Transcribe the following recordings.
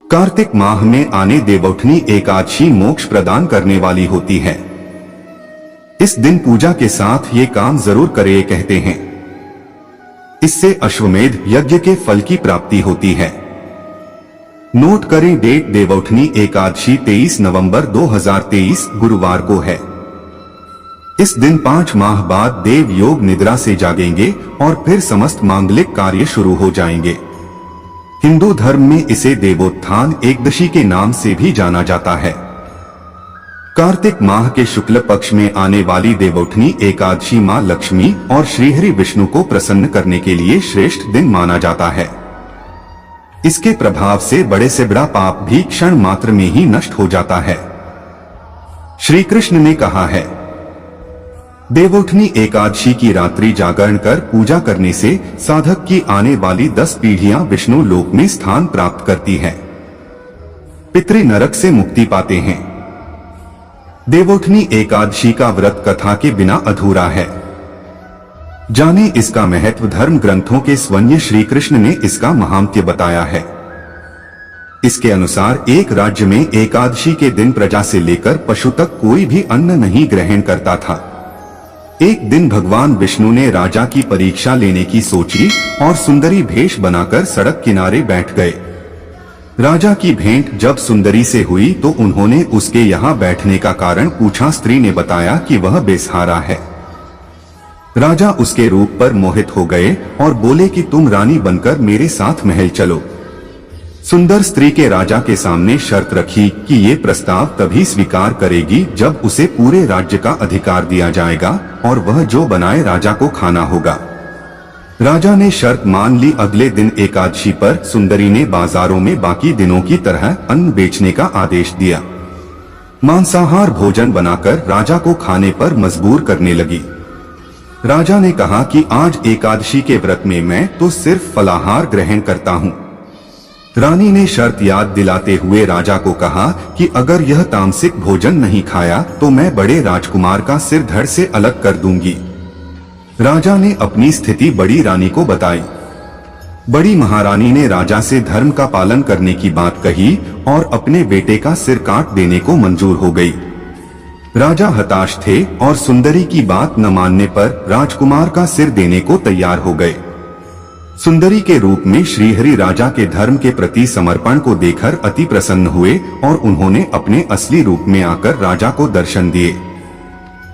कार्तिक माह में आने देवउठनी एकादशी मोक्ष प्रदान करने वाली होती है। इस दिन पूजा के साथ ये काम जरूर करें कहते हैं। इससे अश्वमेध यज्ञ के फल की प्राप्ति होती है। नोट करें डेट, देवउठनी एकादशी 23 नवंबर 2023 गुरुवार को है। इस दिन 5 माह बाद देव योग निद्रा से जागेंगे और फिर समस्त मांगलिक कार्य शुरू हो जाएंगे। हिंदू धर्म में इसे देवोत्थान एकदशी के नाम से भी जाना जाता है। कार्तिक माह के शुक्ल पक्ष में आने वाली देवउठनी एकादशी मां लक्ष्मी और श्रीहरि विष्णु को प्रसन्न करने के लिए श्रेष्ठ दिन माना जाता है। इसके प्रभाव से बड़े से बड़ा पाप भी क्षण मात्र में ही नष्ट हो जाता है। श्री कृष्ण ने कहा है, देवउठनी एकादशी की रात्रि जागरण कर पूजा करने से साधक की आने वाली 10 पीढ़ियां विष्णु लोक में स्थान प्राप्त करती है। पितृ नरक से मुक्ति पाते हैं। देवउठनी एकादशी का व्रत कथा के बिना अधूरा है। जाने इसका महत्व। धर्म ग्रंथों के स्वयं श्री कृष्ण ने इसका महात्म्य बताया है। इसके अनुसार एक राज्य में एकादशी के दिन प्रजा से लेकर पशु तक कोई भी अन्न नहीं ग्रहण करता था। एक दिन भगवान विष्णु ने राजा की परीक्षा लेने की सोची और सुंदरी भेष बनाकर सड़क किनारे बैठ गए। राजा की भेंट जब सुंदरी से हुई तो उन्होंने उसके यहाँ बैठने का कारण पूछा। स्त्री ने बताया कि वह बेसहारा है। राजा उसके रूप पर मोहित हो गए और बोले कि तुम रानी बनकर मेरे साथ महल चलो। सुंदर स्त्री के राजा के सामने शर्त रखी कि ये प्रस्ताव तभी स्वीकार करेगी जब उसे पूरे राज्य का अधिकार दिया जाएगा और वह जो बनाए राजा को खाना होगा। राजा ने शर्त मान ली। अगले दिन एकादशी पर सुंदरी ने बाजारों में बाकी दिनों की तरह अन्न बेचने का आदेश दिया। मांसाहार भोजन बनाकर राजा को खाने पर मजबूर करने लगी। राजा ने कहा कि आज एकादशी के व्रत में मैं तो सिर्फ फलाहार ग्रहण करता हूँ। रानी ने शर्त याद दिलाते हुए राजा को कहा कि अगर यह तामसिक भोजन नहीं खाया तो मैं बड़े राजकुमार का सिर धड़ से अलग कर दूंगी। राजा ने अपनी स्थिति बड़ी रानी को बताई। बड़ी महारानी ने राजा से धर्म का पालन करने की बात कही और अपने बेटे का सिर काट देने को मंजूर हो गई। राजा हताश थे और सुंदरी की बात न मानने पर राजकुमार का सिर देने को तैयार हो गए। सुंदरी के रूप में श्रीहरि राजा के धर्म के प्रति समर्पण को देखकर अति प्रसन्न हुए और उन्होंने अपने असली रूप में आकर राजा को दर्शन दिए।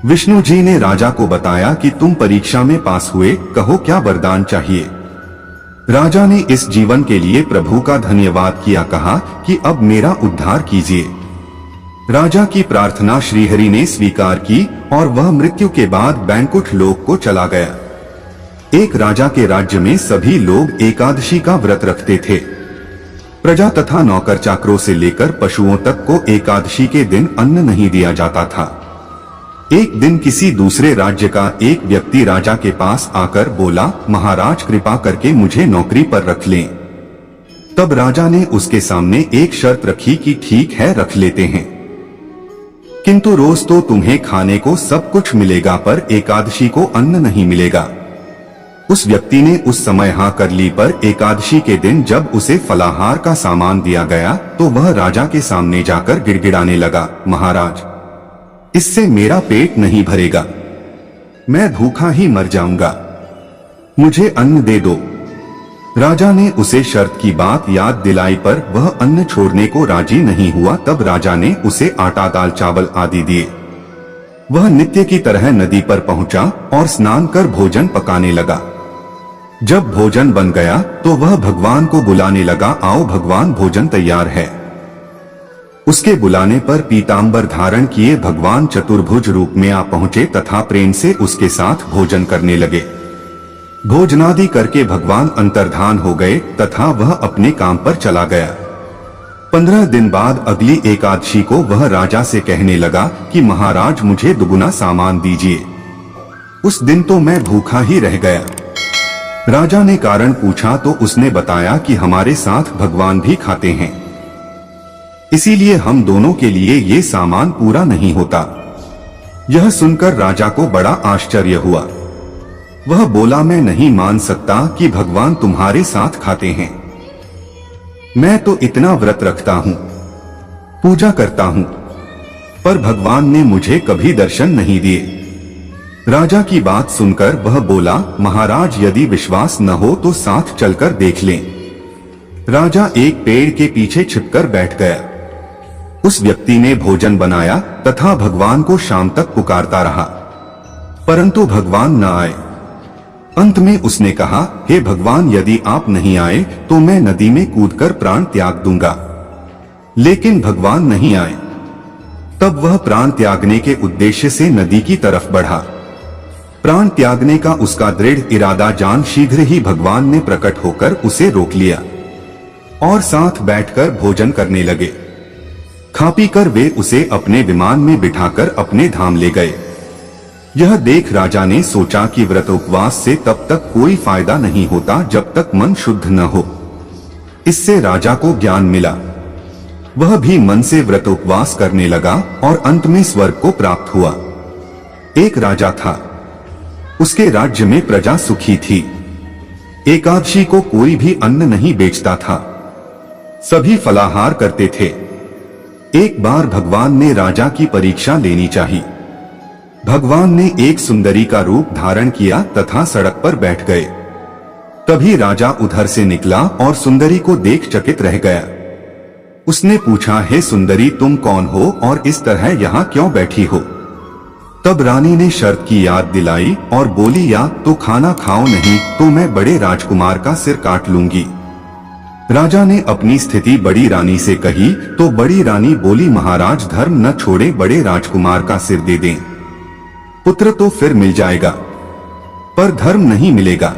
विष्णु जी ने राजा को बताया कि तुम परीक्षा में पास हुए, कहो क्या वरदान चाहिए। राजा ने इस जीवन के लिए प्रभु का धन्यवाद किया, कहा कि अब मेरा उद्धार कीजिए। राजा की प्रार्थना श्रीहरि ने स्वीकार की और वह मृत्यु के बाद बैंकुट लोक को चला गया। एक राजा के राज्य में सभी लोग एकादशी का व्रत रखते थे। प्रजा तथा नौकर चाकरों से लेकर पशुओं तक को एकादशी के दिन अन्न नहीं दिया जाता था। एक दिन किसी दूसरे राज्य का एक व्यक्ति राजा के पास आकर बोला, महाराज कृपा करके मुझे नौकरी पर रख लें। तब राजा ने उसके सामने एक शर्त रखी कि ठीक है रख लेते हैं, किंतु रोज तो तुम्हें खाने को सब कुछ मिलेगा पर एकादशी को अन्न नहीं मिलेगा। उस व्यक्ति ने उस समय हाँ कर ली, पर एकादशी के दिन जब उसे फलाहार का सामान दिया गया तो वह राजा के सामने जाकर गिड़गिड़ाने लगा, महाराज इससे मेरा पेट नहीं भरेगा, मैं भूखा ही मर जाऊंगा, मुझे अन्न दे दो। राजा ने उसे शर्त की बात याद दिलाई पर वह अन्न छोड़ने को राजी नहीं हुआ। तब राजा ने उसे आटा, दाल, चावल आदि दिए। वह नित्य की तरह नदी पर पहुंचा और स्नान कर भोजन पकाने लगा। जब भोजन बन गया तो वह भगवान को बुलाने लगा, आओ भगवान भोजन तैयार है। उसके बुलाने पर पीतांबर धारण किए भगवान चतुर्भुज रूप में आ पहुंचे तथा प्रेम से उसके साथ भोजन करने लगे। भोजनादि करके भगवान अंतर्धान हो गए तथा वह अपने काम पर चला गया। 15 दिन बाद अगली एकादशी को वह राजा से कहने लगा कि महाराज मुझे दुगुना सामान दीजिए। उस दिन तो मैं भूखा ही रह गया। राजा ने कारण पूछा तो उसने बताया कि हमारे साथ भगवान भी खाते हैं, इसीलिए हम दोनों के लिए ये सामान पूरा नहीं होता। यह सुनकर राजा को बड़ा आश्चर्य हुआ। वह बोला, मैं नहीं मान सकता कि भगवान तुम्हारे साथ खाते हैं। मैं तो इतना व्रत रखता हूँ, पूजा करता हूँ, पर भगवान ने मुझे कभी दर्शन नहीं दिए। राजा की बात सुनकर वह बोला, महाराज यदि विश्वास न हो तो साथ चलकर देख लें। राजा एक पेड़ के पीछे छिपकर बैठ गया। उस व्यक्ति ने भोजन बनाया तथा भगवान को शाम तक पुकारता रहा, परंतु भगवान न आए। अंत में उसने कहा, हे भगवान, यदि आप नहीं आए तो मैं नदी में कूदकर प्राण त्याग दूंगा। लेकिन भगवान नहीं आए। तब वह प्राण त्यागने के उद्देश्य से नदी की तरफ बढ़ा। प्राण त्यागने का उसका दृढ़ इरादा जान शीघ्र ही भगवान ने प्रकट होकर उसे रोक लिया और साथ बैठकर भोजन करने लगे। खा पी कर वे उसे अपने विमान में बिठाकर अपने धाम ले गए। यह देख राजा ने सोचा कि व्रत उपवास से तब तक कोई फायदा नहीं होता जब तक मन शुद्ध न हो। इससे राजा को ज्ञान मिला। वह भी मन से व्रत उपवास करने लगा और अंत में स्वर्ग को प्राप्त हुआ। एक राजा था, उसके राज्य में प्रजा सुखी थी। एकादशी को कोई भी अन्न नहीं बेचता था, सभी फलाहार करते थे। एक बार भगवान ने राजा की परीक्षा लेनी चाहिए। भगवान ने एक सुंदरी का रूप धारण किया तथा सड़क पर बैठ गए। तभी राजा उधर से निकला और सुंदरी को देख चकित रह गया। उसने पूछा, हे सुंदरी, तुम कौन हो और इस तरह यहाँ क्यों बैठी हो? तब रानी ने शर्त की याद दिलाई और बोली, या तो खाना खाओ, नहीं तो मैं बड़े राजकुमार का सिर काट लूंगी। राजा ने अपनी स्थिति बड़ी रानी से कही तो बड़ी रानी बोली, महाराज, धर्म न छोड़े बड़े राजकुमार का सिर दे दें। पुत्र तो फिर मिल जाएगा, पर धर्म नहीं मिलेगा।